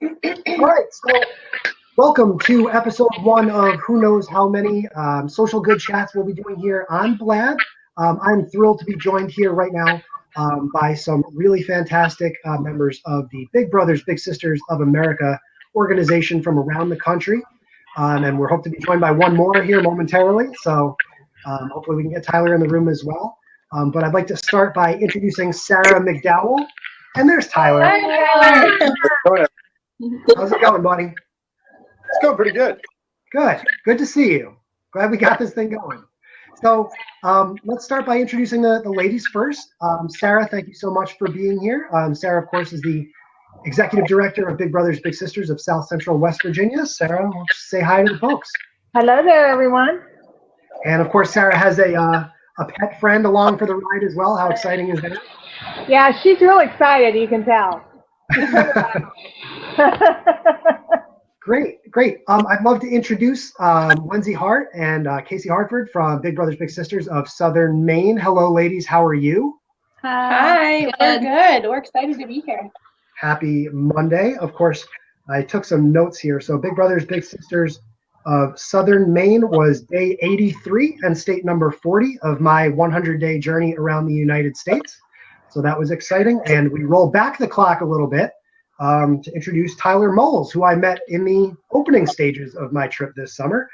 All right, so welcome to episode 1 of who knows how many social good chats we'll be doing here on Blab. I'm thrilled to be joined here right now by some really fantastic members of the Big Brothers Big Sisters of America organization from around the country. And we're hoping to be joined by one more here momentarily, so hopefully we can get Tyler in the room as well. But I'd like to start by introducing Sarah McDowell. And there's Tyler. Hi, Tyler. How's it going, buddy? It's going pretty good. Good to see you. Glad we got this thing going. So let's start by introducing the ladies first. Sarah, thank you so much for being here. Sarah, of course, is the Executive Director of Big Brothers Big Sisters of South Central West Virginia. Sarah, say hi to the folks. Hello there, everyone. And of course, Sarah has a pet friend along for the ride as well. How exciting is that? Yeah, she's real excited, you can tell. Great. I'd love to introduce Lindsay Hart and Casey Hartford from Big Brothers Big Sisters of Southern Maine. Hello, ladies. How are you? Hi. We're good. We're excited to be here. Happy Monday. Of course, I took some notes here. So Big Brothers Big Sisters of Southern Maine was day 83 and state number 40 of my 100-day journey around the United States. So that was exciting. And we roll back the clock a little bit to introduce Tyler Moles, who I met in the opening stages of my trip this summer.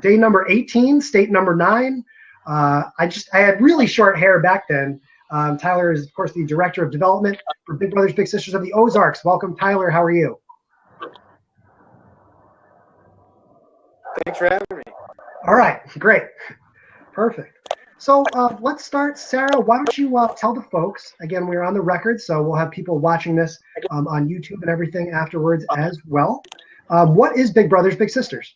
Day number 18, state number 9. I had really short hair back then. Tyler is, of course, the Director of Development for Big Brothers Big Sisters of the Ozarks. Welcome, Tyler. How are you? Thanks for having me. All right, great. Perfect. So let's start. Sarah, why don't you tell the folks, again, we're on the record, so we'll have people watching this on YouTube and everything afterwards as well. What is Big Brothers Big Sisters?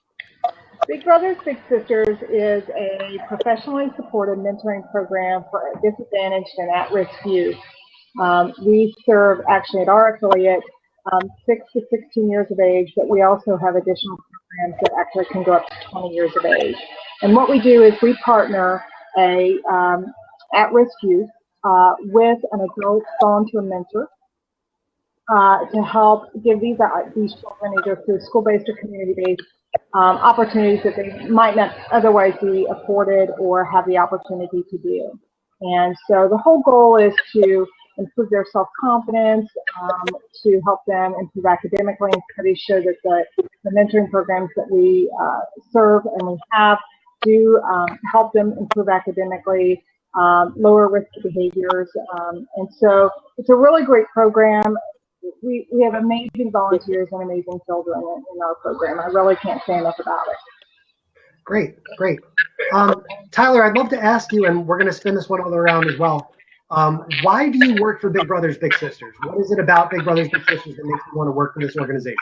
Big Brothers Big Sisters is a professionally supported mentoring program for disadvantaged and at-risk youth. We serve, actually at our affiliate, 6 to 16 years of age, but we also have additional programs that actually can go up to 20 years of age. And what we do is we partner a at-risk youth with an adult volunteer mentor to help give these children either through school-based or community-based opportunities that they might not otherwise be afforded or have the opportunity to do. And so the whole goal is to improve their self-confidence, to help them improve academically, and studies show that the mentoring programs that we serve and we have do help them improve academically, lower risk behaviors, and so it's a really great program. We have amazing volunteers and amazing children in our program. I really can't say enough about it. Great. Tyler, I'd love to ask you, and we're going to spin this one all around as well. Why do you work for Big Brothers Big Sisters? What is it about Big Brothers Big Sisters that makes you want to work for this organization?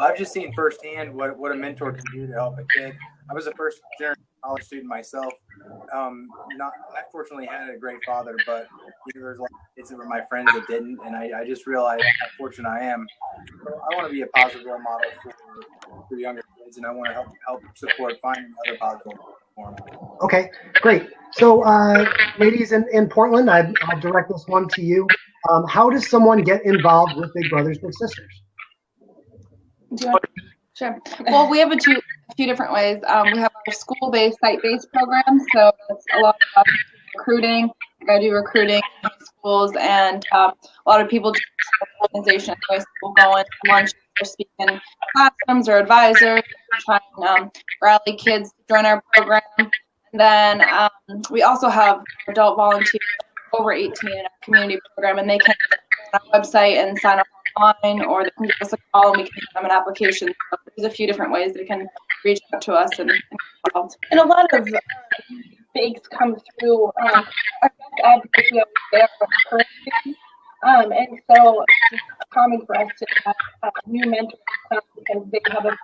I've just seen firsthand what a mentor can do to help a kid. I was a first generation college student myself. I fortunately had a great father, but there was a lot of kids that were my friends that didn't, and I just realized how fortunate I am. So I want to be a positive role model for younger kids, and I want to help support finding other positive roles for them. Okay, great. So, ladies in Portland, I'll direct this one to you. How does someone get involved with Big Brothers Big Sisters? Sure. Well, we have a few different ways. We have our school-based, site-based programs, so it's a lot of recruiting. I do recruiting in schools, and a lot of people do organizations. So we'll go in lunch or speak in classrooms or advisors, try and rally kids to join our program. And then we also have adult volunteers over 18 in our community program, and they can go on our website and sign up online, or they can give us a call and we can give them an application. So there's a few different ways they can reach out to us and get involved. And a lot of bigs come through our advocacy over there for encouraging. And so it's common for us to have new mentors come because they have a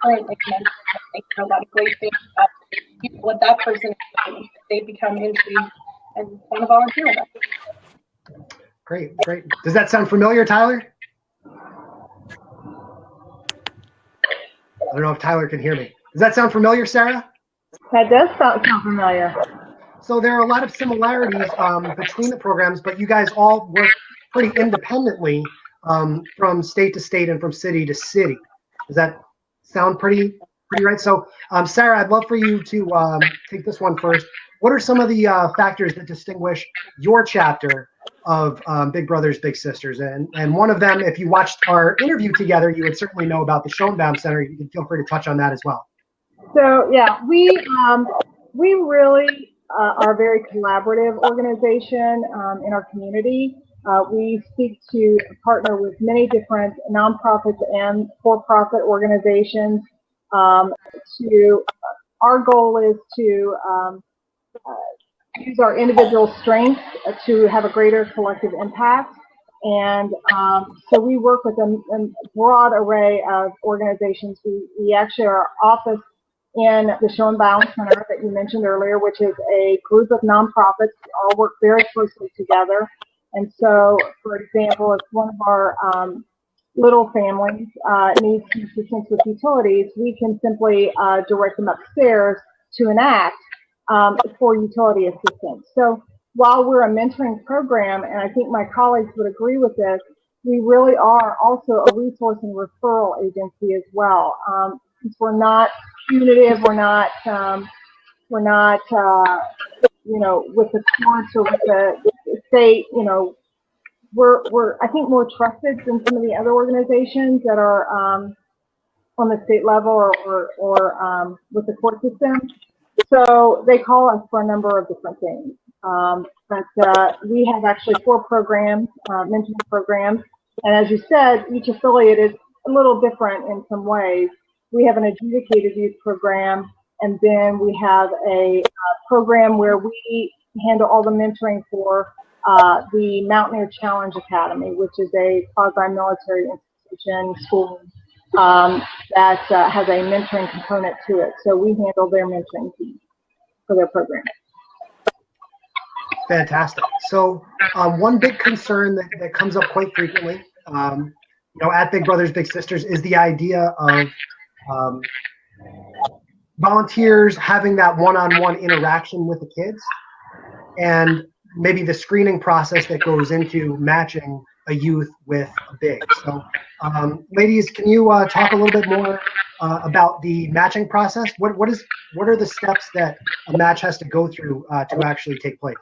current mentor that they know a lot of great things about what that person is doing. They become intrigued and want to volunteer with us. Great. Does that sound familiar, Tyler? I don't know if Tyler can hear me. Does that sound familiar, Sarah? That does sound familiar. So there are a lot of similarities between the programs, but you guys all work pretty independently from state to state and from city to city. Does that sound pretty right? So, Sarah, I'd love for you to take this one first. What are some of the factors that distinguish your chapter of Big Brothers Big Sisters? And one of them, if you watched our interview together, you would certainly know about the Schoenbaum Center. You can feel free to touch on that as well. So yeah, we really are a very collaborative organization in our community. We seek to partner with many different nonprofits and for-profit organizations. Our goal is to use our individual strengths to have a greater collective impact. And so we work with a broad array of organizations. We actually, our office in the Schoenbaum Center that you mentioned earlier, which is a group of nonprofits. We all work very closely together. And so, for example, if one of our little families needs some assistance with utilities, we can simply direct them upstairs to an act for utility assistance. So while we're a mentoring program, and I think my colleagues would agree with this, we really are also a resource and referral agency as well. Since we're not punitive, we're not with the courts or with the state, we're I think more trusted than some of the other organizations that are on the state level or with the court system. So they call us for a number of different things. But we have actually 4 programs, mentoring programs, and as you said, each affiliate is a little different in some ways. We have an adjudicated youth program, and then we have a program where we handle all the mentoring for the Mountaineer Challenge Academy, which is a quasi-military institution school that has a mentoring component to it. So we handle their mentoring team for their program. Fantastic. So one big concern that comes up quite frequently, at Big Brothers Big Sisters is the idea of volunteers having that one-on-one interaction with the kids, and maybe the screening process that goes into matching a youth with a big. So, ladies, can you talk a little bit more about the matching process? What are the steps that a match has to go through to actually take place?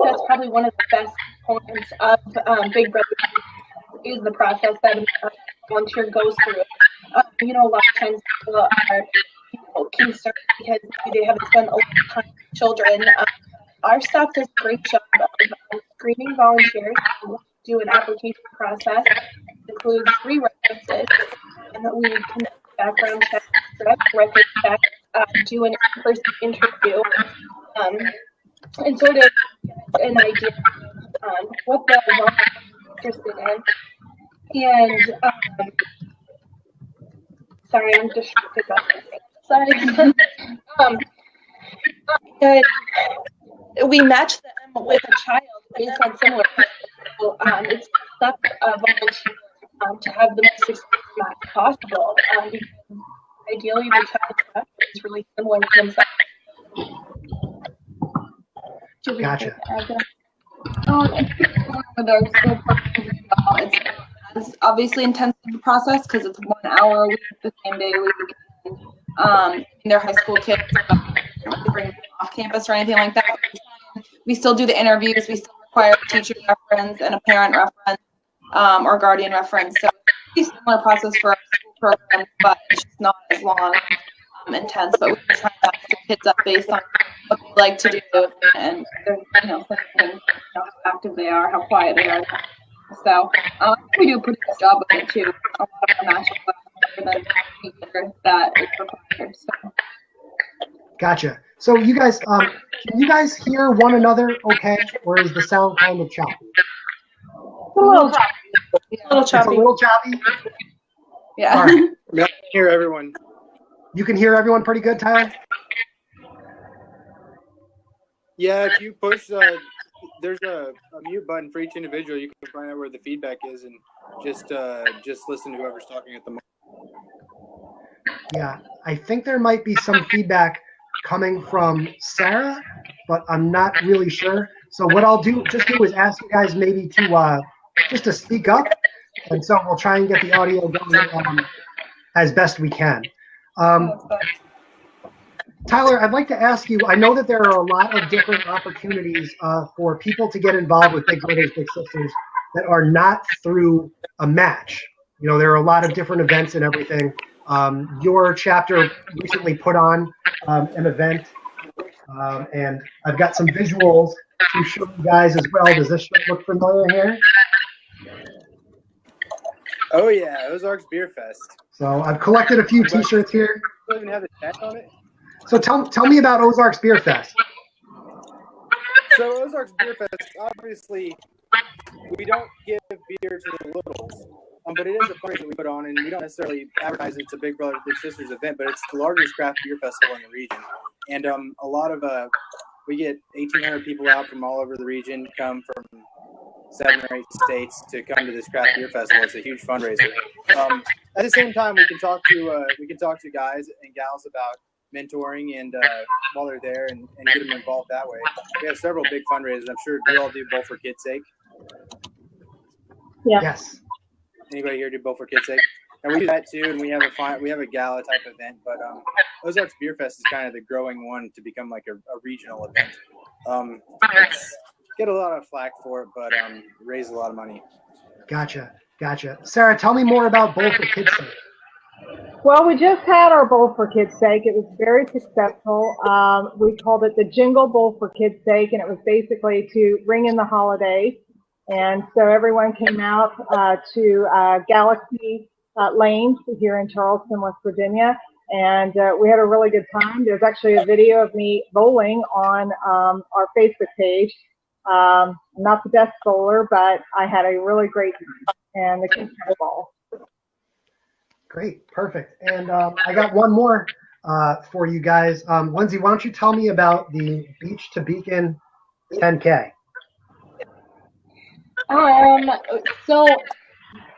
That's probably one of the best points of Big Brother is the process that a volunteer goes through. A lot of times people are concerned because they haven't spent a lot of time with children. Our staff does a great job of screening volunteers. We do an application process. It includes 3 references, and we conduct background checks, record checks, do an in-person interview, and sort of an idea of what the volunteer is interested in. And sorry, I'm distracted by something. Sorry. And we match them with a child based on similar. So, it's up volunteers to have the most successful match possible. Ideally, the child is really similar to themselves. Gotcha. With our school programs as well, it's obviously intensive process because it's 1 hour a week, the same day a week. They're high school kids, so they bring them off campus or anything like that. We still do the interviews. We still require a teacher reference and a parent reference or guardian reference. So it's a similar process for our school program, but it's just not as long, intense. But we try to match the kids up based on what they like to do and how active they are, how quiet they are. So we do a pretty good job of it too. A lot of our matches are better than that is required. So. Gotcha. So you guys, can you guys hear one another okay, or is the sound kind of choppy? A little choppy. A little choppy. It's a little choppy? Yeah. All right. I can hear everyone. You can hear everyone pretty good, Tyler? Yeah, if you push, there's a mute button for each individual. You can find out where the feedback is and just listen to whoever's talking at the moment. Yeah, I think there might be some feedback coming from Sarah, but I'm not really sure. So what I'll do is ask you guys maybe to just to speak up, and so we'll try and get the audio going as best we can. Tyler, I'd like to ask you, I know that there are a lot of different opportunities for people to get involved with Big Brothers Big Sisters that are not through a match. You know, there are a lot of different events and everything. Your chapter recently put on an event, and I've got some visuals to show you guys as well. Does this look familiar here? Oh yeah, Ozarks Beer Fest. So I've collected a few T-shirts here. Doesn't even have the tag on it. So tell me about Ozarks Beer Fest. So Ozarks Beer Fest, obviously, we don't give beer to the littles, but it is a fundraiser that we put on, and we don't necessarily advertise it's a Big Brothers Big Sisters event, but it's the largest craft beer festival in the region. And a lot of we get 1,800 people out from all over the region, come from 7 or 8 states to come to this craft beer festival. It's a huge fundraiser. At the same time, we can talk to guys and gals about mentoring and while they're there and get them involved that way. We have several big fundraisers. I'm sure you all do Bowl for Kids' Sake. Yeah. Yes. Anybody here do Bowl for Kids' Sake? And we do that too, and we have a gala type event. But Ozarks Beer Fest is kind of the growing one to become like a regional event. Get a lot of flack for it, but raise a lot of money. Gotcha. Sarah, tell me more about Bowl for Kids' Sake. Well, we just had our Bowl for Kids' Sake. It was very successful. We called it the Jingle Bowl for Kids' Sake, and it was basically to ring in the holidays. And so everyone came out to Galaxy Lanes here in Charleston, West Virginia, and we had a really good time. There's actually a video of me bowling on our Facebook page. Not the best bowler, but I had a really great time, and the kids had a ball. Great, perfect. And I got one more for you guys. Lindsay, why don't you tell me about the Beach to Beacon 10K? So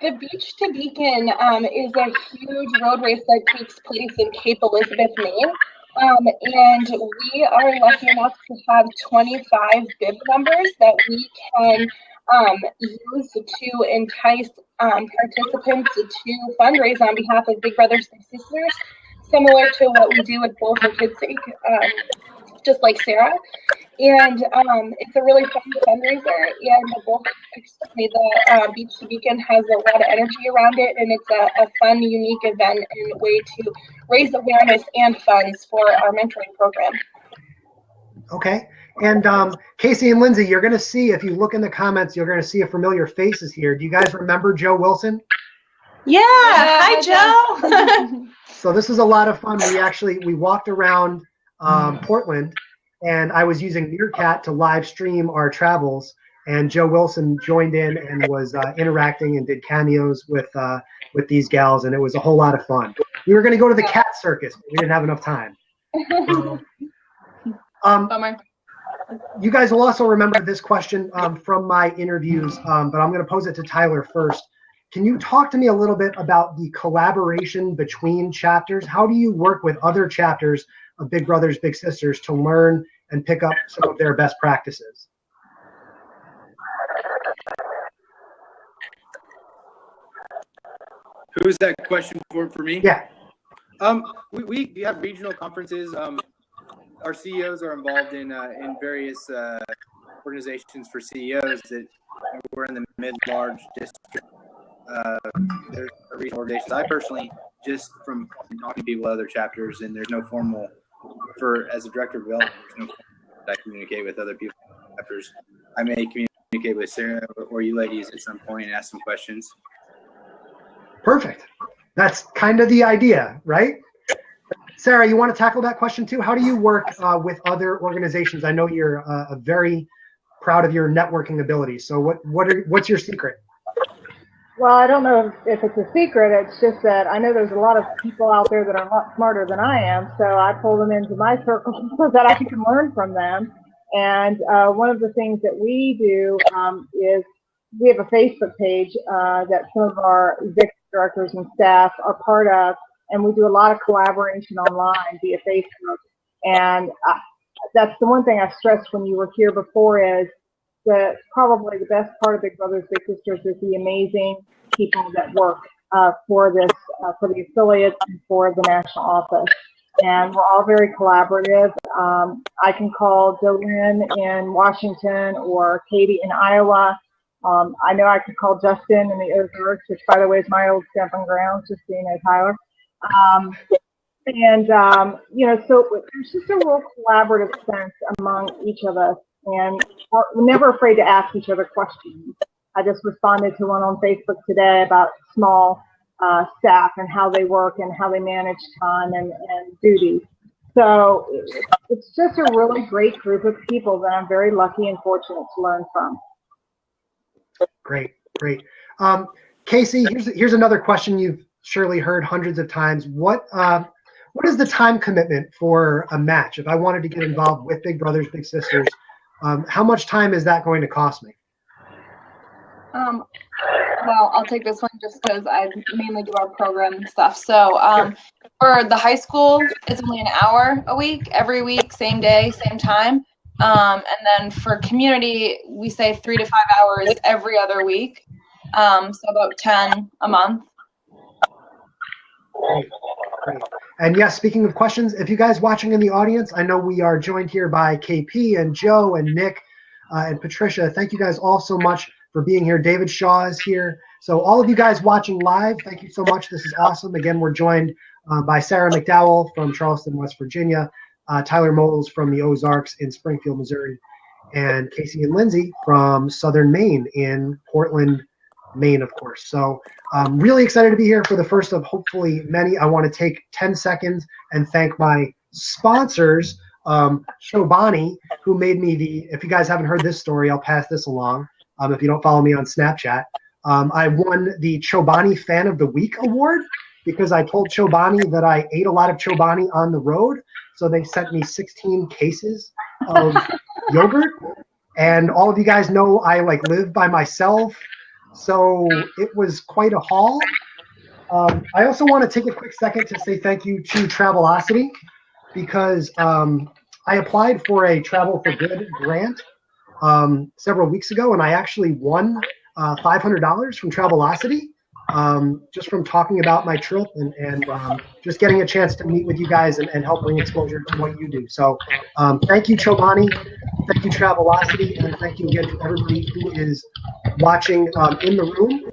the Beach to Beacon is a huge road race that takes place in Cape Elizabeth, Maine. And we are lucky enough to have 25 bib numbers that we can use to entice participants to fundraise on behalf of Big Brothers Big Sisters, similar to what we do at Bowl for Kids' Sake, just like Sarah. And it's a really fun fundraiser, and the Beach to Beacon has a lot of energy around it, and it's a fun, unique event and a way to raise awareness and funds for our mentoring program. Okay. And Casey and Lindsay, you're going to see, if you look in the comments, you're going to see a familiar faces here. Do you guys remember Joe Wilson? Yeah. Hi, Joe. So this is a lot of fun. We walked around Portland, and I was using Meerkat to live stream our travels, and Joe Wilson joined in and was interacting and did cameos with these gals, and it was a whole lot of fun. We were going to go to the cat circus, but we didn't have enough time. So, Bummer. you guys will also remember this question from my interviews, but I'm going to pose it to Tyler first. Can you talk to me a little bit about the collaboration between chapters? How do you work with other chapters of Big Brothers Big Sisters to learn and pick up some of their best practices? Who's that question for me? Yeah. We have regional conferences. Our CEOs are involved in various organizations for CEOs that we're in the mid-large district. There's regional organizations. I personally, just from talking to people at other chapters, and there's no formal, as a director of development, there's no formal that I communicate with other people chapters. I may communicate with Sarah or you ladies at some point and ask some questions. Perfect. That's kind of the idea, right? Sarah, you want to tackle that question too? How do you work with other organizations? I know you're very proud of your networking abilities. So what's your secret? Well, I don't know if it's a secret. It's just that I know there's a lot of people out there that are a lot smarter than I am. So I pull them into my circle so that I can learn from them. And one of the things that we do is we have a Facebook page that some of our executive directors and staff are part of, and we do a lot of collaboration online via Facebook. And that's the one thing I stressed when you were here before is probably the best part of Big Brothers Big Sisters is the amazing people that work for the affiliates and for the national office. And we're all very collaborative. I can call Jolynn in Washington or Katie in Iowa. I know I could call Justin in the Ozarks, which, by the way, is my old stamping ground, just so you know, Tyler. So there's just a real collaborative sense among each of us, and we're never afraid to ask each other questions. I just responded to one on Facebook today about small staff and how they work and how they manage time and duties. So it's just a really great group of people that I'm very lucky and fortunate to learn from. Great. Casey, here's another question you've surely heard hundreds of times. What is the time commitment for a match? If I wanted to get involved with Big Brothers Big Sisters, how much time is that going to cost me? Well, I'll take this one just because I mainly do our program and stuff. So for the high school, it's only an hour a week, every week, same day, same time. And then for community, we say 3 to 5 hours every other week. So about 10 a month. Great. And yes, speaking of questions, if you guys watching in the audience, I know we are joined here by KP and Joe and Nick and Patricia. Thank you guys all so much for being here. David Shaw is here. So all of you guys watching live, thank you so much. This is awesome. Again, we're joined by Sarah McDowell from Charleston, West Virginia, Tyler Moles from the Ozarks in Springfield, Missouri, and Casey and Lindsay from Southern Maine in Portland, Maine, of course. So I'm really excited to be here for the first of hopefully many. I want to take 10 seconds and thank my sponsors, Chobani, who made me if you guys haven't heard this story, I'll pass this along. If you don't follow me on Snapchat, I won the Chobani Fan of the Week award because I told Chobani that I ate a lot of Chobani on the road. So they sent me 16 cases of yogurt. And all of you guys know I live by myself. So it was quite a haul. I also want to take a quick second to say thank you to Travelocity because I applied for a Travel for Good grant several weeks ago, and I actually won $500 from Travelocity just from talking about my trip and just getting a chance to meet with you guys and help bring exposure to what you do. So thank you, Chobani. Thank you, Travelocity, and thank you again to everybody who is watching in the room.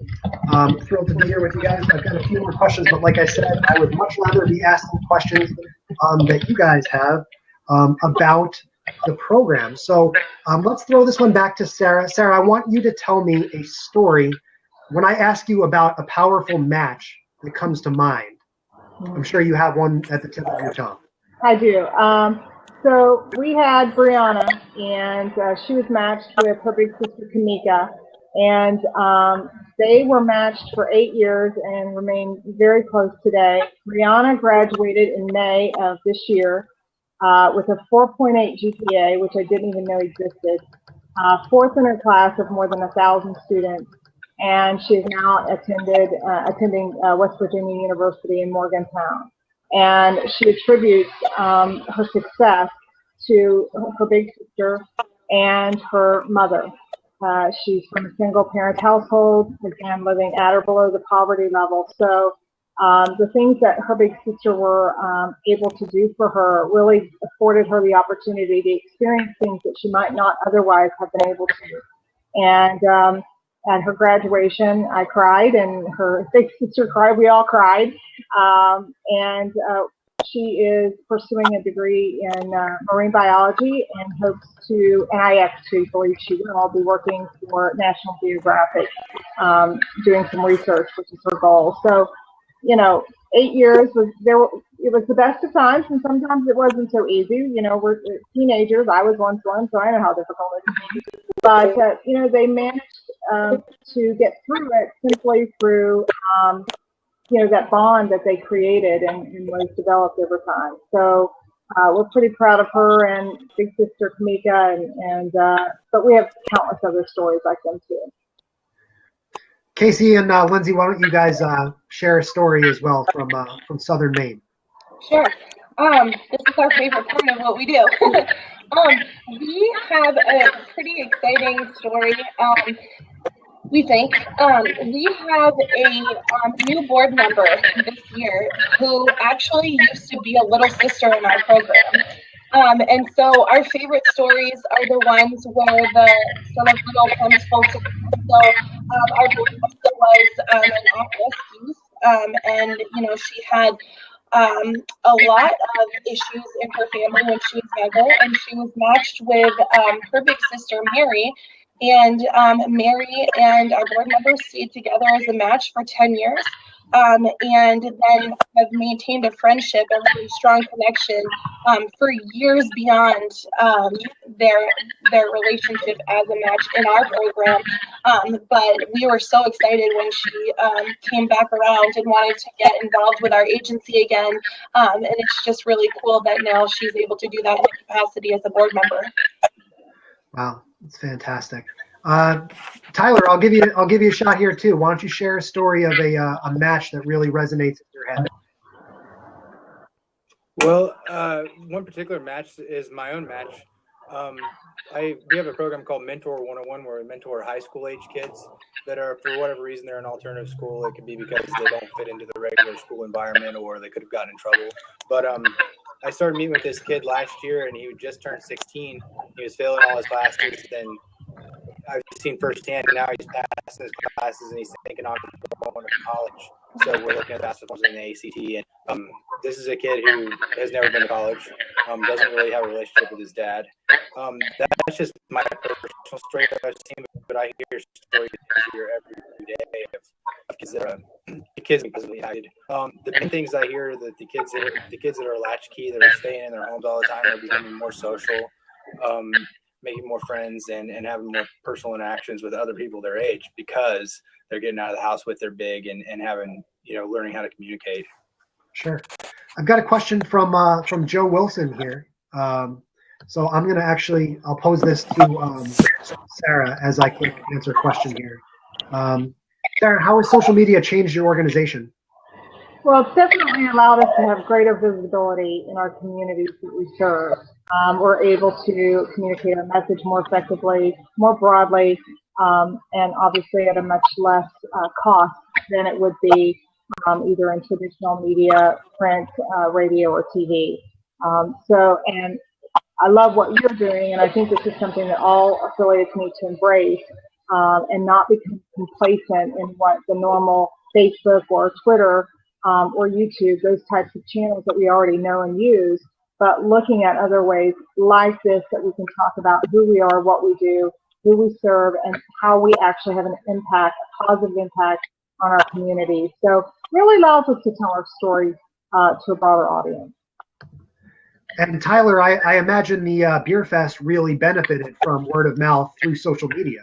Thrilled to be here with you guys. I've got a few more questions, but like I said, I would much rather be asking questions that you guys have about the program. So let's throw this one back to Sarah. Sarah, I want you to tell me a story. When I ask you about a powerful match that comes to mind, I'm sure you have one at the tip of your tongue. I do. So we had Brianna, and she was matched with her big sister Kamika, and they were matched for 8 years and remain very close today. Brianna graduated in May of this year with a 4.8 GPA, which I didn't even know existed, fourth in her class of more than 1,000 students, and she is now attending West Virginia University in Morgantown. And she attributes her success to her big sister and her mother. She's from a single-parent household, again, living at or below the poverty level. So the things that her big sister were able to do for her really afforded her the opportunity to experience things that she might not otherwise have been able to. And at her graduation, I cried, and her big sister cried. We all cried. She is pursuing a degree in marine biology and hopes to, and I actually believe she will be working for National Geographic, doing some research, which is her goal. So, 8 years it was the best of times, and sometimes it wasn't so easy. We're teenagers. I was once one, so I know how difficult it can be. But, they managed to get through it simply through, that bond that they created and was developed over time. So we're pretty proud of her and big sister Kamika, but we have countless other stories like them too. Casey and Lindsay, why don't you guys share a story as well from Southern Maine? Sure. This is our favorite part of what we do. We have a pretty exciting story. We think we have a new board member this year who actually used to be a little sister in our program. And so our favorite stories are the ones where the sort of little comes full circle. So our board member was an at-risk youth, and she had a lot of issues in her family when she was younger, and she was matched with her big sister Mary. And Mary and our board members stayed together as a match for 10 years, and then have maintained a friendship, a really strong connection for years beyond their relationship as a match in our program. But we were so excited when she came back around and wanted to get involved with our agency again. And it's just really cool that now she's able to do that in the capacity as a board member. Wow, that's fantastic. Tyler, I'll give you a shot here too. Why don't you share a story of a match that really resonates in your head? Well, one particular match is my own match. We have a program called Mentor 101 where we mentor high school age kids that are, for whatever reason, they're in alternative school. It could be because they don't fit into the regular school environment, or they could have gotten in trouble. But I started meeting with this kid last year, and he just turned 16. He was failing all his classes, and I've seen firsthand now he's passing his classes and he's thinking on going to college. So we're looking at basketball in the ACT, and this is a kid who has never been to college, doesn't really have a relationship with his dad. That's just my personal story that I've seen, but I hear stories here every day of kids that are positively impacted. The main things I hear are that the kids that are latchkey, that are staying in their homes all the time, are becoming more social, making more friends, and having more personal interactions with other people their age because they're getting out of the house with their big and having, learning how to communicate. Sure. I've got a question from Joe Wilson here. So I'm going to I'll pose this to Sarah as I can answer a question here. Sarah, how has social media changed your organization? Well, it's definitely allowed us to have greater visibility in our communities that we serve. We're able to communicate our message more effectively, more broadly, and obviously at a much less cost than it would be either in traditional media, print, radio, or TV. And I love what you're doing, and I think this is something that all affiliates need to embrace and not become complacent in what the normal Facebook or Twitter or YouTube, those types of channels that we already know and use, but looking at other ways like this that we can talk about who we are, what we do, who we serve, and how we actually have an impact, a positive impact on our community. So it really allows us to tell our stories to a broader audience. And Tyler, I imagine the Beer Fest really benefited from word of mouth through social media.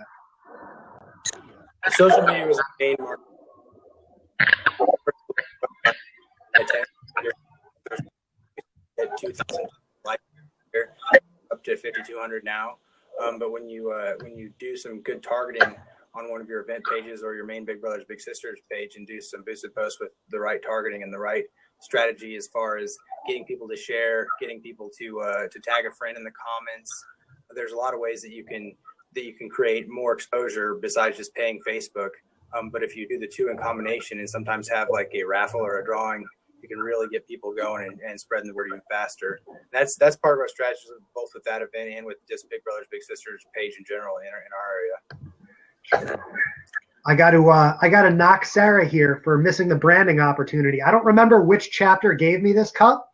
Social media was the main market. At 2,000 up to 5,200 now. But when you do some good targeting on one of your event pages or your main Big Brothers Big Sisters page and do some boosted posts with the right targeting and the right strategy as far as getting people to share, getting people to tag a friend in the comments, there's a lot of ways that you can create more exposure besides just paying Facebook. But if you do the two in combination and sometimes have like a raffle or a drawing, you can really get people going and spreading the word even faster. That's part of our strategy, both with that event and with just Big Brothers Big Sisters page in general in our area. I got to knock Sarah here for missing the branding opportunity. I don't remember which chapter gave me this cup,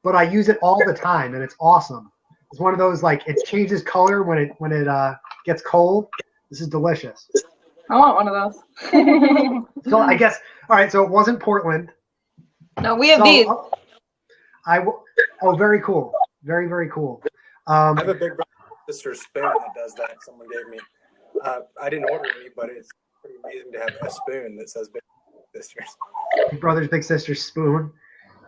but I use it all the time, and it's awesome. It's one of those, like, it changes color when it gets cold. This is delicious. I want one of those. So I guess, all right, so it wasn't Portland. No, we have these. Oh, very cool. Very, very cool. I have a Big Brother Sister spoon that does that. Someone gave me. I didn't order any, but it's pretty amazing to have a spoon that says Big Sisters. Big Brothers Big Sisters spoon.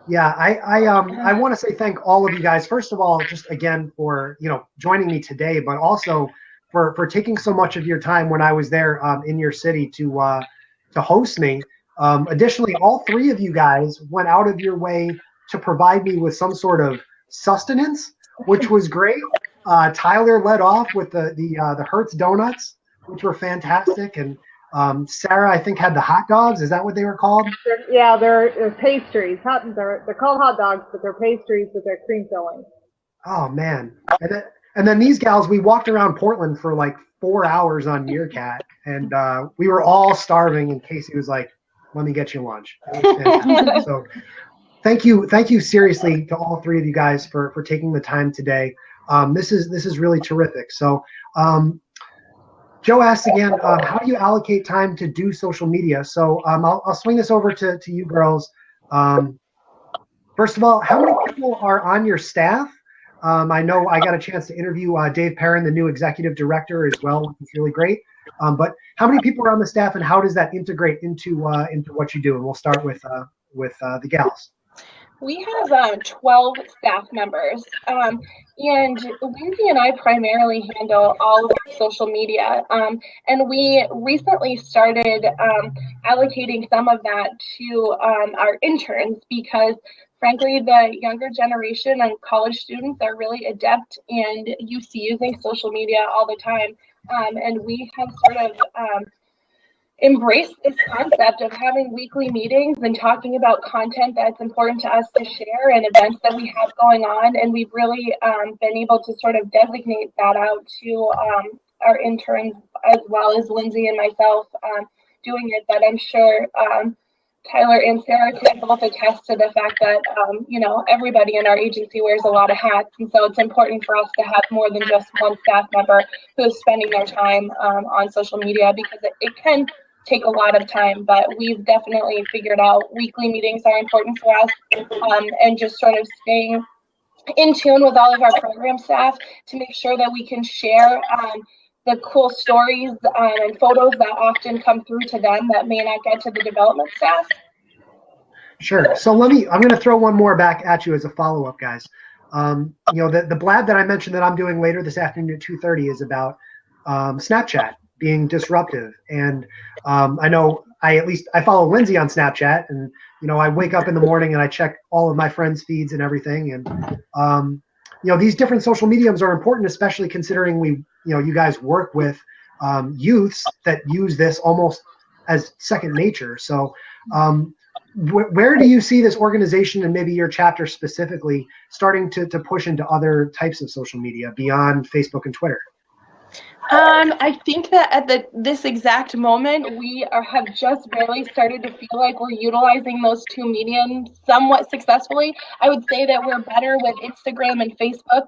Yeah, I want to say thank all of you guys. First of all, just again for joining me today, but also for taking so much of your time when I was there in your city to host me. Additionally, all three of you guys went out of your way to provide me with some sort of sustenance, which was great. Tyler led off with the Hertz donuts, which were fantastic, and Sarah, I think, had the hot dogs. Is that what they were called? Yeah, they're pastries. They're called hot dogs, but they're pastries with their cream filling. Oh man! And then these gals, we walked around Portland for like 4 hours on Meerkat, and we were all starving. And Casey was like, "Let me get you lunch." It was fantastic. So thank you seriously to all three of you guys for taking the time today. This is really terrific. So Joe asks again, how do you allocate time to do social media? So I'll swing this over to you girls. First of all, how many people are on your staff? I know I got a chance to interview Dave Perrin, the new executive director, as well, which is really great. But how many people are on the staff, and how does that integrate into what you do? And we'll start with the gals. We have 12 staff members, and Lindsay and I primarily handle all of our social media, and we recently started allocating some of that to our interns because, frankly, the younger generation and college students are really adept and used to using social media all the time, and we have sort of embrace this concept of having weekly meetings and talking about content that's important to us to share and events that we have going on. And we've really been able to sort of designate that out to our interns, as well as Lindsay and myself doing it. But I'm sure Tyler and Sarah can both attest to the fact that, everybody in our agency wears a lot of hats. And so it's important for us to have more than just one staff member who's spending their time on social media, because it can take a lot of time, but we've definitely figured out weekly meetings are important for us, and just sort of staying in tune with all of our program staff to make sure that we can share the cool stories and photos that often come through to them that may not get to the development staff. Sure. So I'm going to throw one more back at you as a follow-up, guys. The Blab that I mentioned that I'm doing later this afternoon at 2:30 is about Snapchat being disruptive. And I know I follow Lindsay on Snapchat, and I wake up in the morning and I check all of my friends' feeds and everything. And these different social mediums are important, especially considering you guys work with youths that use this almost as second nature. So where do you see this organization, and maybe your chapter specifically, starting to push into other types of social media beyond Facebook and Twitter? I think that at this exact moment, we have just barely started to feel like we're utilizing those two mediums somewhat successfully. I would say that we're better with Instagram and Facebook.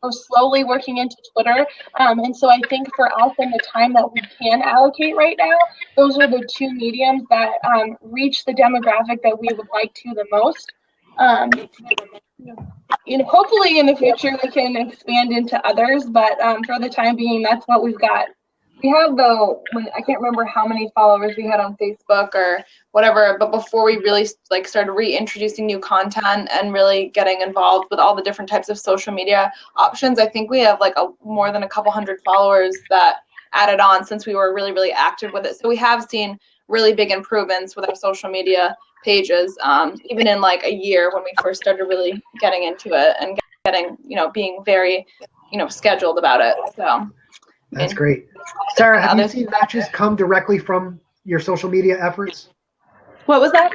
We're slowly working into Twitter. And so I think for us, in the time that we can allocate right now, those are the two mediums that reach the demographic that we would like to the most. Hopefully in the future we can expand into others, but for the time being, that's what we've got. We have I can't remember how many followers we had on Facebook or whatever, but before we really started reintroducing new content and really getting involved with all the different types of social media options, I think we have more than a couple hundred followers that added on since we were really, really active with it. So we have seen really big improvements with our social media pages, even in a year when we first started really getting into it and getting, being very, scheduled about it. So that's great. Sarah, have you seen matches come directly from your social media efforts? What was that?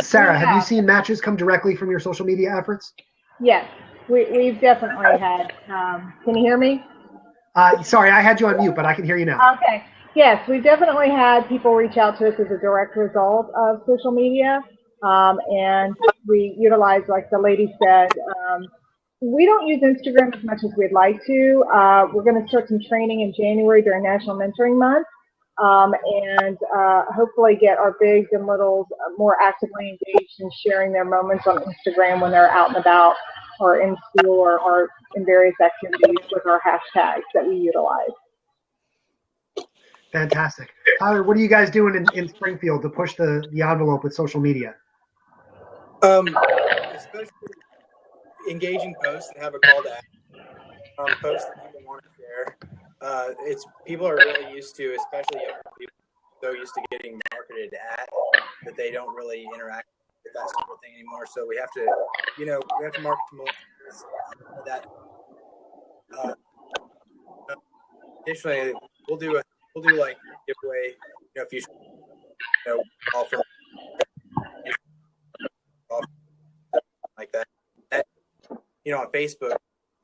Sarah, have you seen matches come directly from your social media efforts? Yes, we've definitely had. Can you hear me? Sorry, I had you on mute, but I can hear you now. Okay. Yes, we've definitely had people reach out to us as a direct result of social media, and we utilize, like the lady said, we don't use Instagram as much as we'd like to. We're going to start some training in January during National Mentoring Month, and hopefully get our bigs and littles more actively engaged in sharing their moments on Instagram when they're out and about or in school or in various activities with our hashtags that we utilize. Fantastic. Tyler, what are you guys doing in Springfield to push the envelope with social media? Especially engaging posts and have a call to action. Posts that people want to share. People are really used to, especially younger people, so used to getting marketed at that they don't really interact with that sort of thing anymore. So we have to, market to more that. additionally, we'll do like giveaway, if you all from like that, on Facebook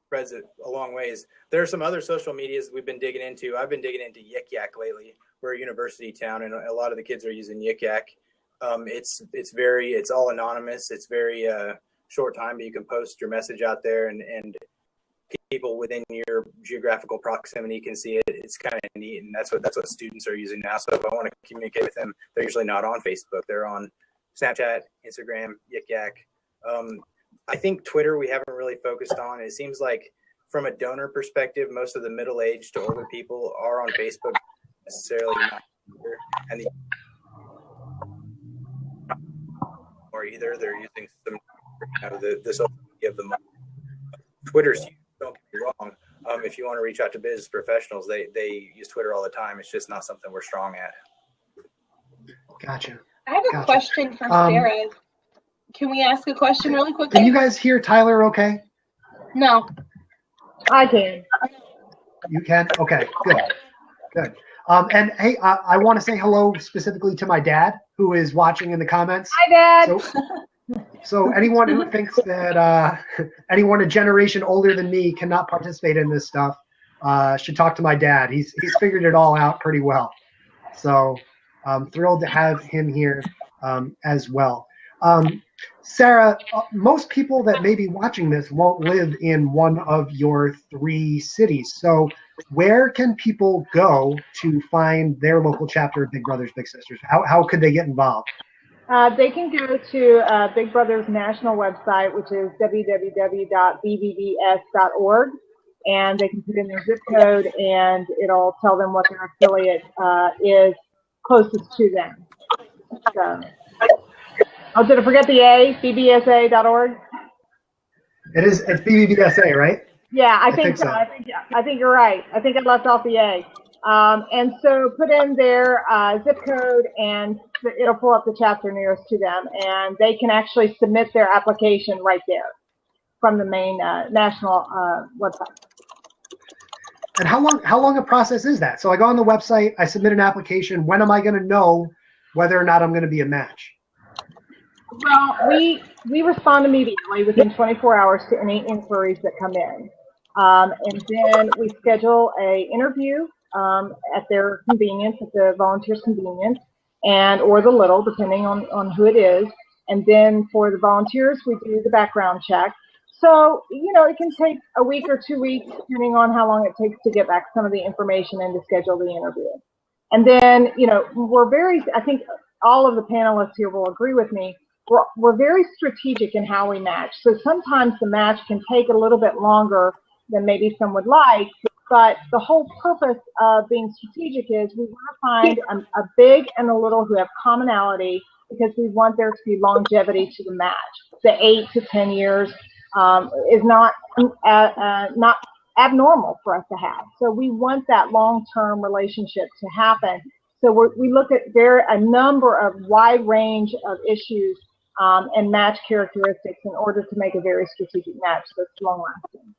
spreads it a long ways. There are some other social medias we've been digging into. I've been digging into Yik Yak lately. We're a university town, and a lot of the kids are using Yik Yak. It's all anonymous. It's very short time, but you can post your message out there, and people within your geographical proximity can see it. It's kind of neat, and that's what students are using now. So if I want to communicate with them, they're usually not on Facebook. They're on Snapchat, Instagram, Yik Yak. I think Twitter we haven't really focused on. It seems like from a donor perspective, most of the middle-aged to older people are on Facebook, necessarily not Twitter, and or either they're using some the social media of the month. Twitter's huge, don't get me wrong. If you want to reach out to business professionals, they use Twitter all the time. It's just not something we're strong at. Gotcha. I have a question for Sarah. Can we ask a question really quickly? Can you guys hear Tyler okay? No. I can. You can? Okay, good. And hey, I want to say hello specifically to my dad, who is watching in the comments. Hi, Dad. So anyone who thinks that anyone a generation older than me cannot participate in this stuff should talk to my dad. He's figured it all out pretty well. So I'm thrilled to have him here as well. Sarah, most people that may be watching this won't live in one of your 3 cities. So where can people go to find their local chapter of Big Brothers Big Sisters? How could they get involved? They can go to Big Brother's national website, which is www.bbbs.org, and they can put in their zip code, and it'll tell them what their affiliate is closest to them. So, oh, did I forget the A? BBSA.org? It's BBBSA, right? Yeah, I think so. I think you're right. I think I left off the A. And so put in their zip code, and it'll pull up the chapter nearest to them, and they can actually submit their application right there from the main national website. And how long a process is that? So I go on the website, I submit an application. When am I going to know whether or not I'm going to be a match? Well, we respond immediately within 24 hours to any inquiries that come in. And then we schedule a interview at their convenience, at the volunteer's convenience, or the little, depending on who it is. And then for the volunteers, we do the background check. So, it can take a week or 2 weeks, depending on how long it takes to get back some of the information and to schedule the interview. And then, I think all of the panelists here will agree with me, we're very strategic in how we match. So sometimes the match can take a little bit longer than maybe some would like, but the whole purpose of being strategic is we want to find a big and a little who have commonality, because we want there to be longevity to the match. The 8 to 10 years is not abnormal for us to have. So we want that long-term relationship to happen. So we look at a number of wide range of issues and match characteristics in order to make a very strategic match that's long-lasting.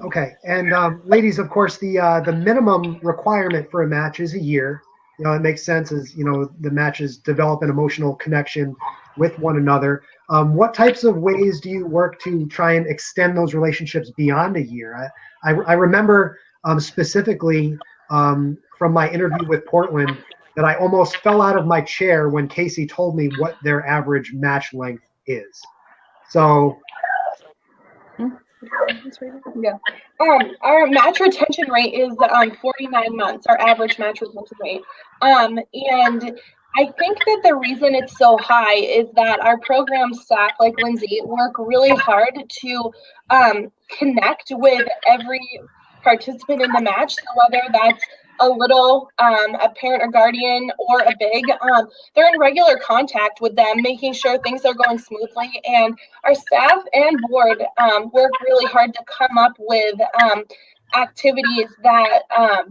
Okay, and ladies, of course, the minimum requirement for a match is a year. It makes sense as the matches develop an emotional connection with one another. What types of ways do you work to try and extend those relationships beyond a year? I remember specifically from my interview with Portland that I almost fell out of my chair when Casey told me what their average match length is. So. Yeah. Our match retention rate is 49 months, our average match retention rate. And I think that the reason it's so high is that our program staff, like Lindsay, work really hard to connect with every participant in the match. So whether that's a little, a parent or guardian, or a big, they're in regular contact with them, making sure things are going smoothly. And our staff and board work really hard to come up with activities that our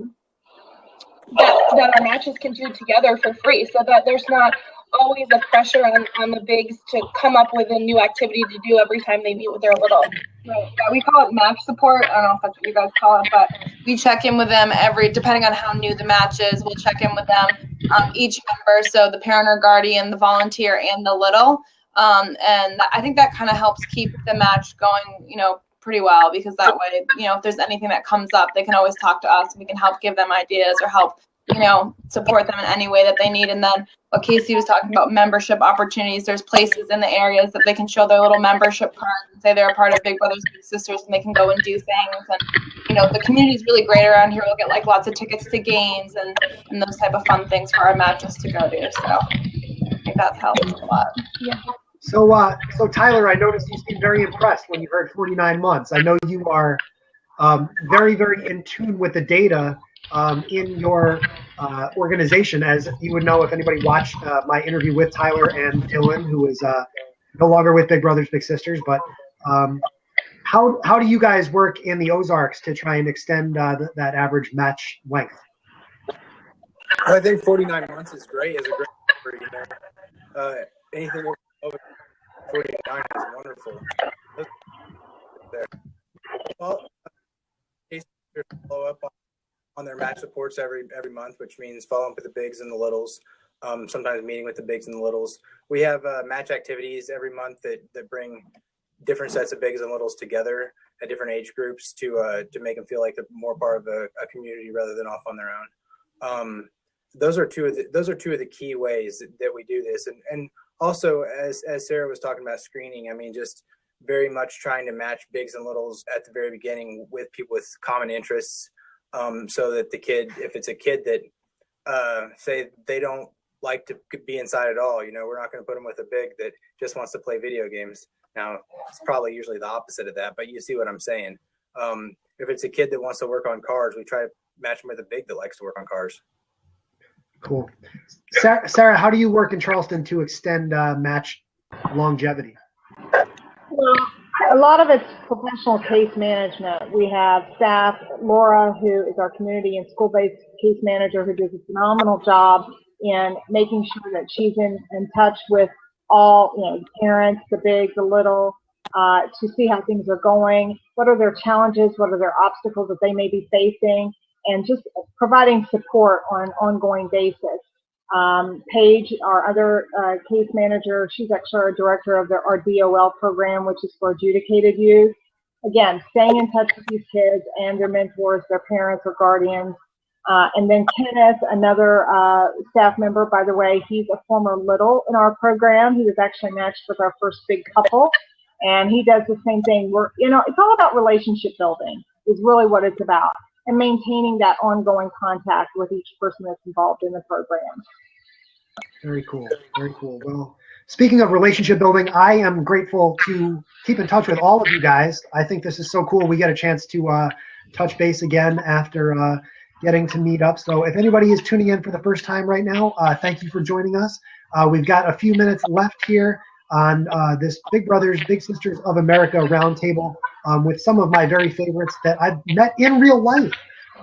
matches can do together for free, so that there's not always a pressure on the bigs to come up with a new activity to do every time they meet with their little. Right. Yeah, we call it match support. I don't know if that's what you guys call it, but we check in with them depending on how new the match is, we'll check in with them, each member, so the parent or guardian, the volunteer, and the little. And I think that kind of helps keep the match going, pretty well, because that way, if there's anything that comes up, they can always talk to us. We can help give them ideas or help, support them in any way that they need. And then what Casey was talking about, membership opportunities, there's places in the areas that they can show their little membership cards and say they're a part of Big Brothers Big Sisters, and they can go and do things. And the community is really great around here. We'll get like lots of tickets to games and those type of fun things for our matches to go to. So I think that's helped a lot. Yeah. So Tyler, I noticed you seemed very impressed when you heard 49 months. I know you are very, very in tune with the data in your organization, as you would know if anybody watched my interview with Tyler and Dylan, who is no longer with Big Brothers Big Sisters. But how do you guys work in the Ozarks to try and extend that average match length? I think 49 months is great. It's a great number, anything over 49 is wonderful. There. Well, follow up on their match supports every month, which means following up with the bigs and the littles. Sometimes meeting with the bigs and the littles. We have match activities every month that bring different sets of bigs and littles together at different age groups to make them feel like they're more part of a community rather than off on their own. Those are two of the key ways that we do this, and also as Sarah was talking about screening, I mean, just very much trying to match bigs and littles at the very beginning with people with common interests, so that the kid, if it's a kid that say they don't like to be inside at all, we're not going to put them with a big that just wants to play video games. Now, it's probably usually the opposite of that, but you see what I'm saying. If it's a kid that wants to work on cars, we try to match them with a big that likes to work on cars. Cool. Sarah, how do you work in Charleston to extend match longevity? Well, a lot of it's professional case management. We have staff, Laura, who is our community and school-based case manager, who does a phenomenal job in making sure that she's in touch with all, parents, the big, the little, to see how things are going. What are their challenges? What are their obstacles that they may be facing? And just providing support on an ongoing basis. Paige, our other case manager, she's actually our director of our DOL program, which is for adjudicated youth. Again, staying in touch with these kids and their mentors, their parents or guardians. And then Kenneth, another staff member, by the way, he's a former little in our program. He was actually matched with our first big couple. And he does the same thing. It's all about relationship building is really what it's about. And maintaining that ongoing contact with each person that's involved in the program. Very cool. Very cool. Well, speaking of relationship building, I am grateful to keep in touch with all of you guys. I think this is so cool. We get a chance to touch base again after getting to meet up. So if anybody is tuning in for the first time right now, thank you for joining us. We've got a few minutes left here on this Big Brothers Big Sisters of America roundtable with some of my very favorites that I've met in real life.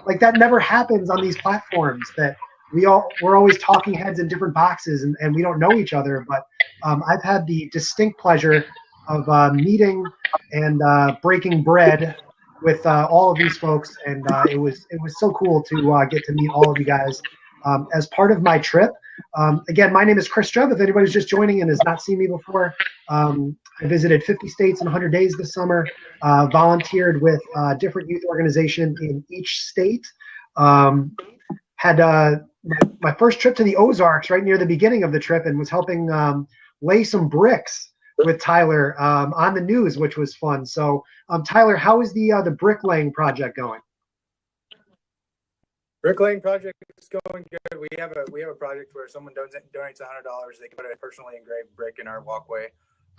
Like, that never happens on these platforms, that we're always talking heads in different boxes and we don't know each other. But I've had the distinct pleasure of meeting and breaking bread with all of these folks, and it was so cool to get to meet all of you guys as part of my trip. Again, my name is Chris Strub. If anybody's just joining and has not seen me before, I visited 50 states in 100 days this summer, volunteered with a different youth organization in each state, had my first trip to the Ozarks right near the beginning of the trip, and was helping lay some bricks with Tyler on the news, which was fun. So, Tyler, how is the bricklaying project going? Bricklaying project is going good. We have a project where someone donates $100. They can put a personally engraved brick in our walkway,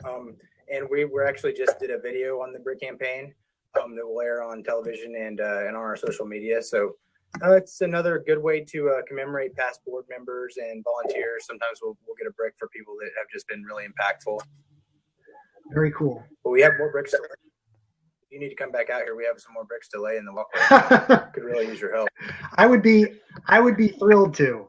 and we're actually just did a video on the brick campaign that will air on television and on our social media. So it's another good way to commemorate past board members and volunteers. Sometimes we'll get a brick for people that have just been really impactful. Very cool. But we have more bricks to lay. You need to come back out here. We have some more bricks to lay in the walkway. Could really use your help. I would be thrilled to.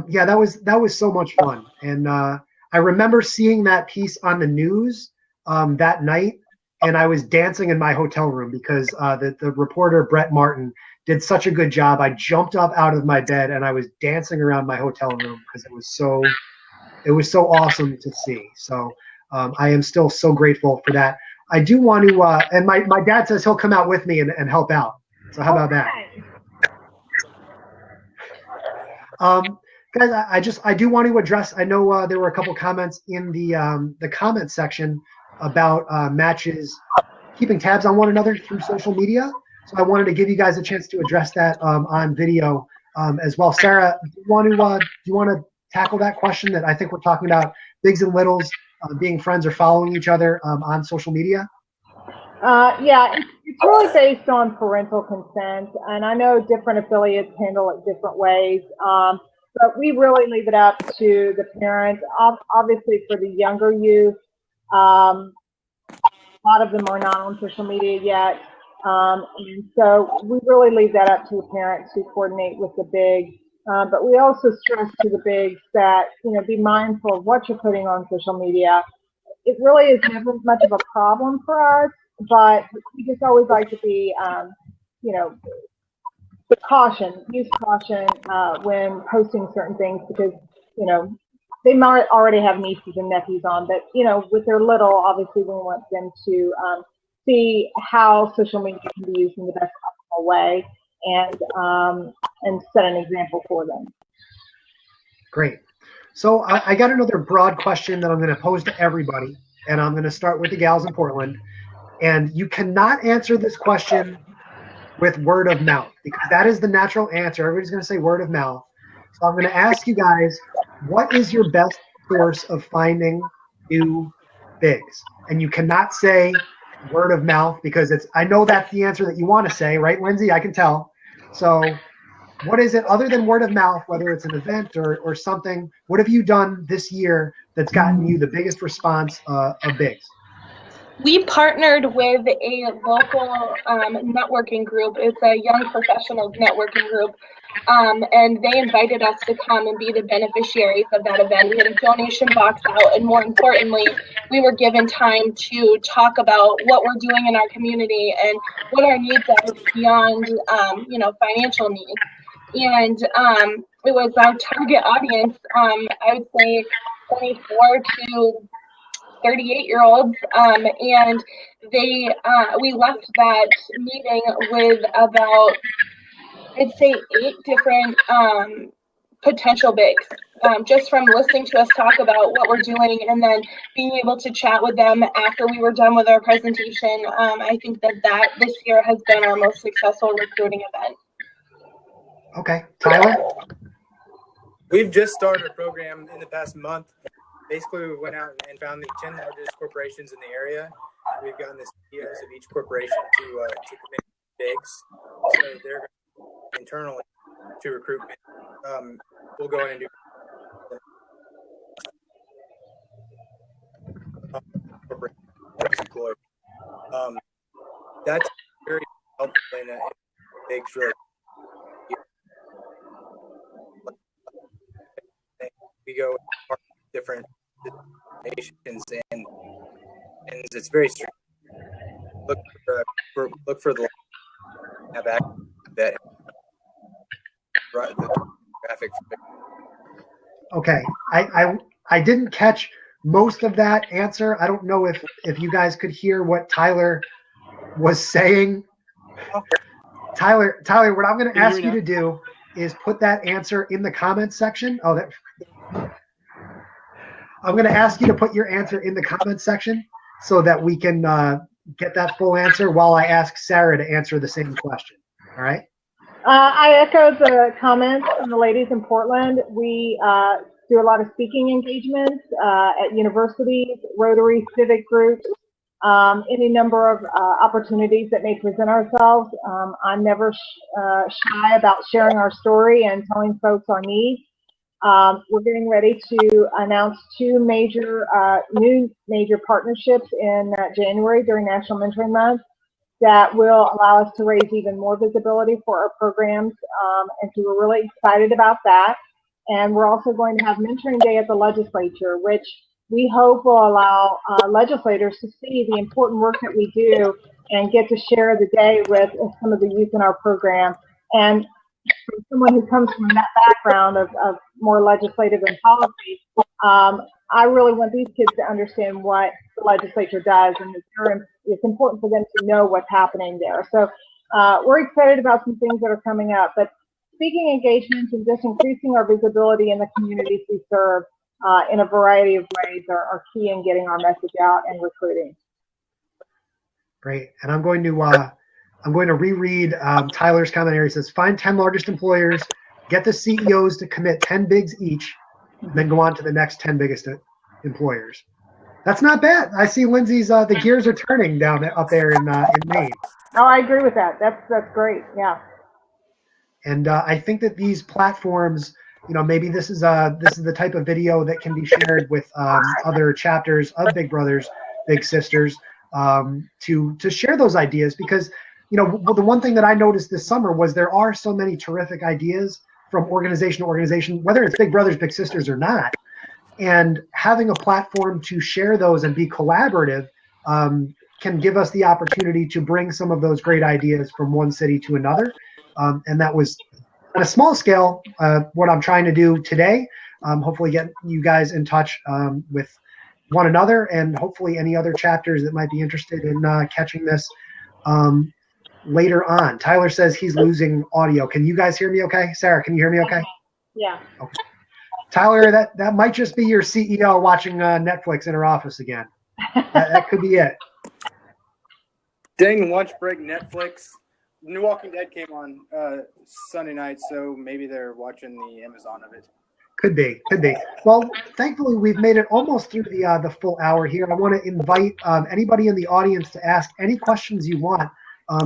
Yeah, that was so much fun. And I remember seeing that piece on the news that night, and I was dancing in my hotel room because the reporter, Brett Martin, did such a good job. I jumped up out of my bed and I was dancing around my hotel room because it was so awesome to see. So I am still so grateful for that. I do want to, and my dad says he'll come out with me and help out. So how about that? Guys, I do want to address. I know there were a couple comments in the comment section about matches keeping tabs on one another through social media. So I wanted to give you guys a chance to address that on video as well. Sarah, do you want to tackle that question that I think we're talking about bigs and littles being friends or following each other on social media? Yeah, it's really based on parental consent, and I know different affiliates handle it different ways, but we really leave it up to the parents. Obviously, for the younger youth, a lot of them are not on social media yet, and so we really leave that up to the parents to coordinate with the big. But we also stress to the bigs that, be mindful of what you're putting on social media. It really is never much of a problem for us, but we just always like to be, use caution when posting certain things because, they might already have nieces and nephews on, but, with their little, obviously we want them to see how social media can be used in the best possible way and set an example for them. Great. So I got another broad question that I'm going to pose to everybody, and I'm going to start with the gals in Portland. And you cannot answer this question with word of mouth because that is the natural answer. Everybody's going to say word of mouth. So I'm going to ask you guys, what is your best source of finding new bigs? And you cannot say word of mouth because I know that's the answer that you want to say, right, Lindsay? I can tell. So what is it other than word of mouth, whether it's an event or something? What have you done this year that's gotten you the biggest response of bigs? We partnered with a local networking group. It's a young professionals networking group, and they invited us to come and be the beneficiaries of that event. We had a donation box out, and more importantly, we were given time to talk about what we're doing in our community and what our needs are beyond, financial needs. And it was our target audience, I would say 24 to 38-year-olds, and we left that meeting with about, I'd say, 8 different potential bigs, just from listening to us talk about what we're doing and then being able to chat with them after we were done with our presentation. I think that this year has been our most successful recruiting event. Okay, Tyler? We've just started a program in the past month. Basically, we went out and found the 10 largest corporations in the area. And we've gotten the CEOs of each corporation to commit bigs. So they're going internally to recruit. We'll go in and do employees. That's very helpful in bigs really. We go different nations and it's very strict. Look for the have access that the graphic. Okay, I didn't catch most of that answer. I don't know if you guys could hear what Tyler was saying. Tyler, what I'm going to ask you to do is put that answer in the comments section. I'm going to ask you to put your answer in the comments section so that we can get that full answer while I ask Sarah to answer the same question. All right? I echo the comments from the ladies in Portland. We do a lot of speaking engagements at universities, Rotary, civic groups, any number of opportunities that may present ourselves. I'm never shy about sharing our story and telling folks our needs. We're getting ready to announce 2 new major partnerships in January during National Mentoring Month that will allow us to raise even more visibility for our programs, and so we're really excited about that. And we're also going to have Mentoring Day at the legislature, which we hope will allow legislators to see the important work that we do and get to share the day with some of the youth in our program. And from someone who comes from that background of more legislative and policy, I really want these kids to understand what the legislature does, and it's important for them to know what's happening there. So we're excited about some things that are coming up. But speaking engagements and just increasing our visibility in the communities we serve in a variety of ways are key in getting our message out and recruiting. Great. And I'm going to reread Tyler's comment here. He says, find 10 largest employers, get the CEOs to commit 10 bigs each, then go on to the next 10 biggest employers. That's not bad. I see Lindsay's, the gears are turning up there in Maine. Oh, I agree with that. That's great. Yeah. And I think that these platforms, maybe this is the type of video that can be shared with other chapters of Big Brothers, Big Sisters, to share those ideas, because the one thing that I noticed this summer was there are so many terrific ideas from organization to organization, whether it's Big Brothers, Big Sisters or not, and having a platform to share those and be collaborative can give us the opportunity to bring some of those great ideas from one city to another. And that was on a small scale what I'm trying to do today. Hopefully get you guys in touch with one another, and hopefully any other chapters that might be interested in catching this later on. Tyler says he's losing audio. Can you guys hear me okay? Sarah, can you hear me okay? Yeah. Okay. Tyler, that might just be your CEO watching Netflix in her office again. That could be it. Dang lunch break Netflix. New Walking Dead came on Sunday night, so maybe they're watching the Amazon of it. Could be. Well, thankfully, we've made it almost through the full hour here. I want to invite anybody in the audience to ask any questions you want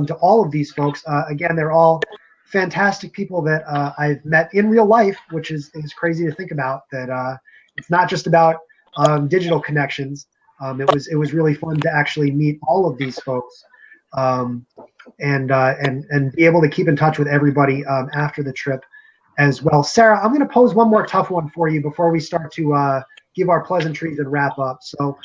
to all of these folks. Again, they're all fantastic people that I've met in real life, which is crazy to think about. That it's not just about digital connections. It was really fun to actually meet all of these folks and be able to keep in touch with everybody after the trip as well. Sarah, I'm going to pose one more tough one for you before we start to give our pleasantries and wrap up. So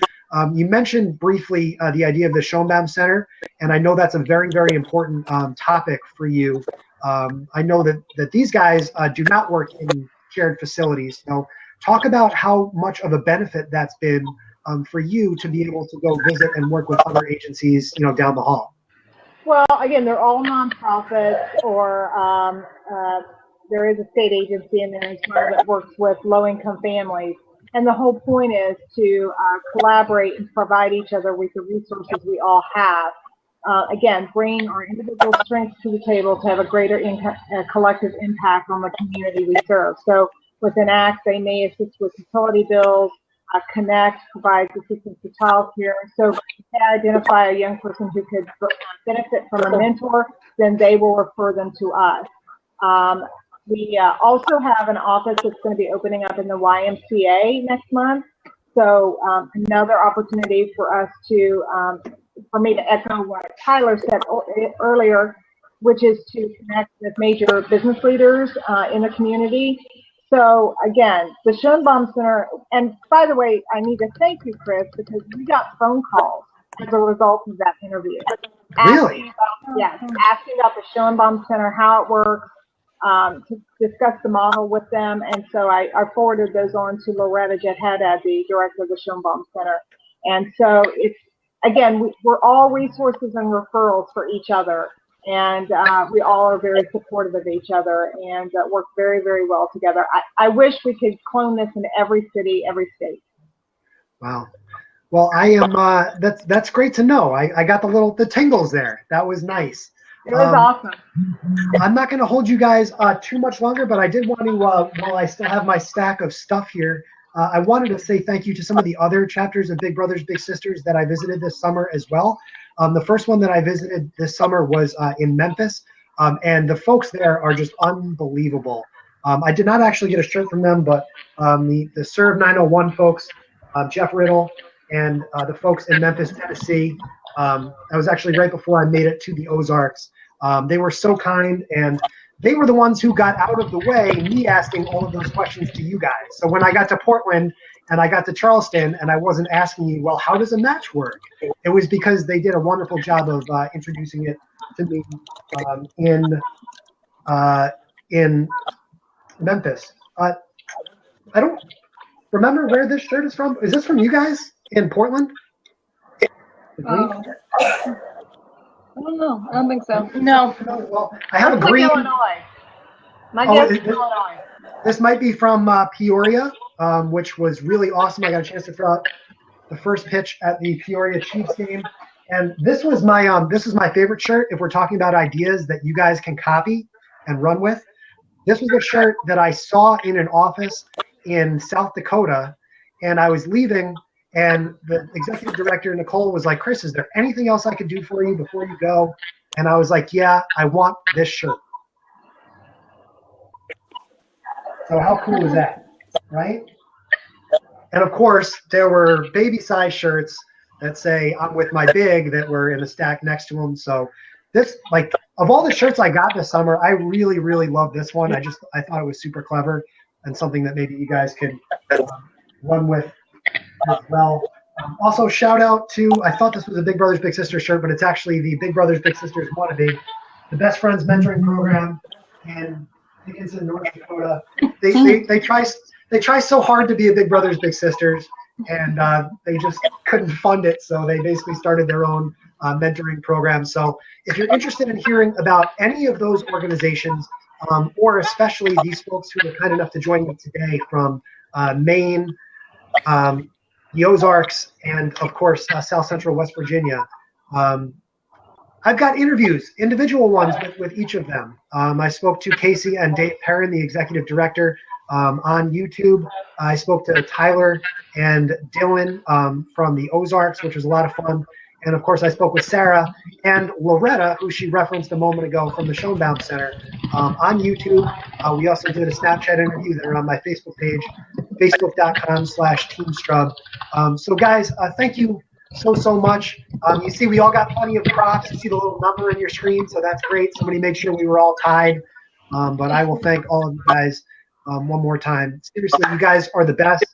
you mentioned briefly the idea of the Schoenbaum Center, and I know that's a very, very important topic for you. I know that these guys do not work in shared facilities. So talk about how much of a benefit that's been for you to be able to go visit and work with other agencies, down the hall. Well, again, they're all nonprofits, or there is a state agency in there as well that works with low-income families. And the whole point is to collaborate and provide each other with the resources we all have. Again, bringing our individual strengths to the table to have a greater collective impact on the community we serve. So within ACT, they may assist with utility bills. Connect provides assistance to child care. So if they identify a young person who could benefit from a mentor, then they will refer them to us. We also have an office that's going to be opening up in the YMCA next month. So another opportunity for us to, for me to echo what Tyler said earlier, which is to connect with major business leaders in the community. So again, the Schoenbaum Center, and by the way, I need to thank you, Chris, because we got phone calls as a result of that interview. Really? Asking about the Schoenbaum Center, how it works, to discuss the model with them. And so I forwarded those on to Loretta Jethead, the director of the Schoenbaum Center. And so it's, again, we're all resources and referrals for each other. And we all are very supportive of each other and work very, very well together. I wish we could clone this in every city, every state. Wow. Well, I am. That's great to know. I got the tingles there. That was nice. It was awesome. I'm not going to hold you guys too much longer, but I did want to, while I still have my stack of stuff here, I wanted to say thank you to some of the other chapters of Big Brothers Big Sisters that I visited this summer as well. The first one that I visited this summer was in Memphis, and the folks there are just unbelievable. I did not actually get a shirt from them, but the Serve 901 folks, Jeff Riddle, and the folks in Memphis, Tennessee, that was actually right before I made it to the Ozarks. They were so kind, and they were the ones who got out of the way, me asking all of those questions to you guys. So when I got to Portland and I got to Charleston, and I wasn't asking you, well, how does a match work? It was because they did a wonderful job of introducing it to me in Memphis. I don't remember where this shirt is from. Is this from you guys in Portland? The green? I don't know. I don't think so. No. Well, I have a Looks like green. Illinois. My Oh, guess is this- Illinois. This might be from Peoria, which was really awesome. I got a chance to throw out the first pitch at the Peoria Chiefs game, and this was my favorite shirt. If we're talking about ideas that you guys can copy and run with, this was a shirt that I saw in an office in South Dakota, and I was leaving, and the executive director Nicole was like, "Chris, is there anything else I could do for you before you go?" And I was like, "Yeah, I want this shirt." So how cool is that, right? And of course, there were baby-size shirts that say "I'm with my big" that were in a stack next to them. So this, like, of all the shirts I got this summer, I really, really love this one. I thought it was super clever and something that maybe you guys could run with as well. Also, shout out to, I thought this was a Big Brothers Big Sisters shirt, but it's actually the Big Brothers Big Sisters Wannabe, the Best Friends Mentoring Program in Dickinson, North Dakota. They try so hard to be a Big Brothers Big Sisters, and they just couldn't fund it, so they basically started their own mentoring program. So if you're interested in hearing about any of those organizations, or especially these folks who were kind enough to join me today from Maine, the Ozarks, and of course South Central West Virginia, I've got interviews, individual ones with each of them. I spoke to Casey and Dave Perrin, the executive director, on YouTube. I spoke to Tyler and Dylan from the Ozarks, which was a lot of fun. And of course, I spoke with Sarah and Loretta, who she referenced a moment ago from the Schoenbaum Center, on YouTube. We also did a Snapchat interview that are on my Facebook page, facebook.com/TeamStrub. So guys, thank you so much. You see, we all got plenty of props. You see the little number in your screen, so that's great. Somebody made sure we were all tied. But I will thank all of you guys one more time. Seriously, you guys are the best.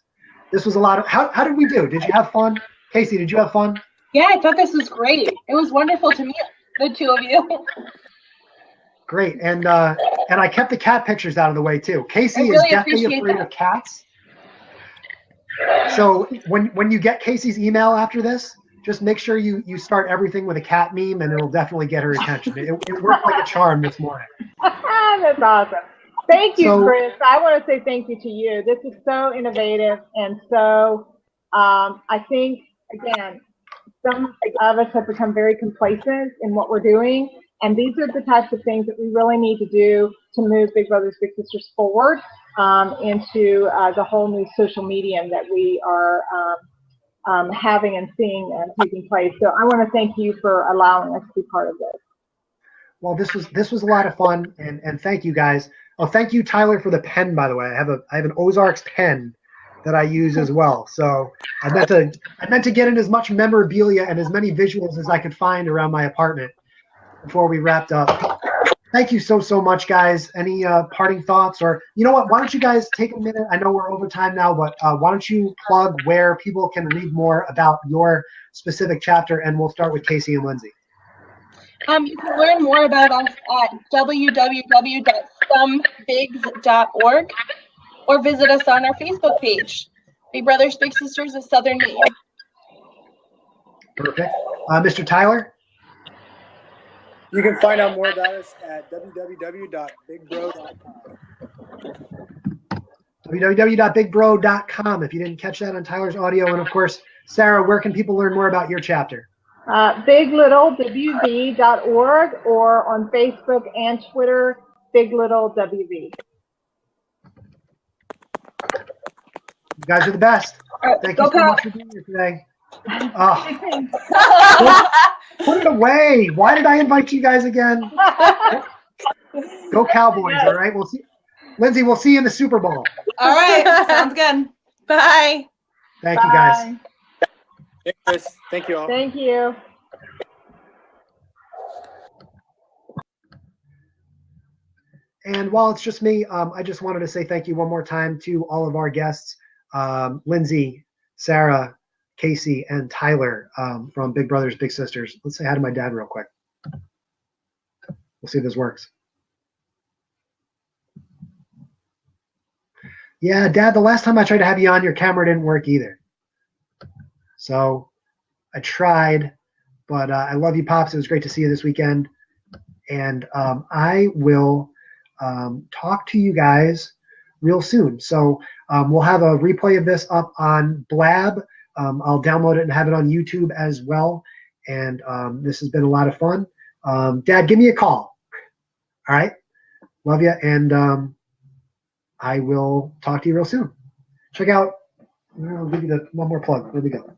This was a lot of. How did we do? Did you have fun? Casey, did you have fun? Yeah, I thought this was great. It was wonderful to meet the two of you. Great, and I kept the cat pictures out of the way too. Casey I is really definitely appreciate afraid that. of cats. So when you get Casey's email after this, just make sure you start everything with a cat meme, and it'll definitely get her attention. It worked like a charm this morning. That's awesome. Thank you, So- Chris. I want to say thank you to you. This is so innovative, and so I think, again, some of us have become very complacent in what we're doing, and these are the types of things that we really need to do to move Big Brothers Big Sisters forward into the whole new social medium that we are having and seeing taking place. So I want to thank you for allowing us to be part of this. Well, this was a lot of fun, and thank you guys. Oh, thank you, Tyler, for the pen. By the way, I have an Ozarks pen that I use as well. So I meant to get in as much memorabilia and as many visuals as I could find around my apartment before we wrapped up. Thank you so much, guys. Any parting thoughts? Or you know what? Why don't you guys take a minute? I know we're over time now, but why don't you plug where people can read more about your specific chapter, and we'll start with Casey and Lindsay. You can learn more about us at www.somebigs.org or visit us on our Facebook page, Big Brothers Big Sisters of Southern Maine. Perfect. Mr. Tyler? You can find out more about us at www.bigbro.com. www.bigbro.com if you didn't catch that on Tyler's audio. And of course, Sarah, where can people learn more about your chapter? BigLittleWV.org, or on Facebook and Twitter, BigLittleWV. You guys are the best. Thank you Go so Cow. much for being here today. Put it away. Why did I invite you guys again? Go Cowboys, all right? We'll see. Lindsay, we'll see you in the Super Bowl. All right. Sounds good. Bye. Thank you, guys. Bye. Thank you, Chris. Thank you all. Thank you. And while it's just me, I just wanted to say thank you one more time to all of our guests. Lindsay, Sarah, Casey, and Tyler from Big Brothers Big Sisters. Let's say hi to my dad real quick. We'll see if this works. Yeah, Dad, the last time I tried to have you on, your camera didn't work either. So I tried, but I love you, Pops. It was great to see you this weekend. And I will talk to you guys real soon. So we'll have a replay of this up on Blab. I'll download it and have it on YouTube as well. And this has been a lot of fun. Dad, give me a call. All right? Love you. And I will talk to you real soon. Check out, I'll give you one more plug. Where we go?